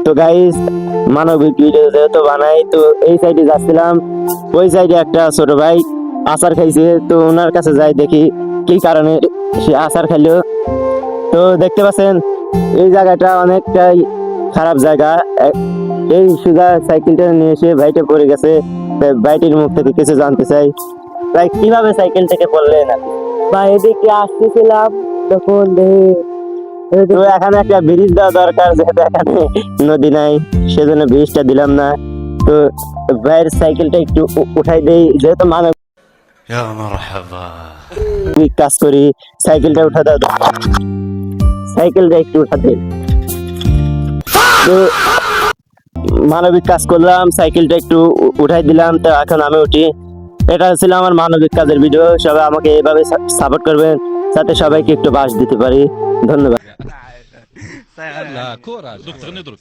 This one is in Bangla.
তো গাইস, মানবিক ভিডিও যেহেতু বানাই, তো এই সাইডে যাচ্ছিলাম। ওই সাইডে একটা ছোট ভাই আচার খাইছে, তো ওনার কাছে যাই দেখি কি কারণে সে আচার খাইলো। তো দেখতে পাচ্ছেন এই জায়গাটা অনেকটাই খারাপ জায়গা। এই সুজা সাইকেলটা নিয়ে এসে ভাইটা পড়ে গেছে। তাই ভাইটির মুখ থেকে কিছু জানতে চাই। ভাই, কিভাবে সাইকেল থেকে পড়লেন আপনি? বা এদিকে আসতেছিলাম তখন দেখি তো এখানে একটা ব্রিজ দেওয়া দরকার, যেহেতু এখানে নদী নাই, সেজন্য ব্রিজটা দিলাম না। তো ভাইয়ের সাইকেলটা একটু উঠাই দেই, যেহেতু মানবিক يا مرحبا কাজ করি। সাইকেলটা উঠা দাও, সাইকেলটা একটু উঠাতে। তো মানবিক কাজ করলাম, সাইকেলটা একটু উঠাই দিলাম। তো এখন আমি উঠি। এটা ছিল আমার মানবিক কাজের ভিডিও। সবাই আমাকে এইভাবে সাপোর্ট করবেন, যাতে সবাইকে একটু বাস দিতে পারি। ধন্যবাদ। لا كورة دكتور ندرك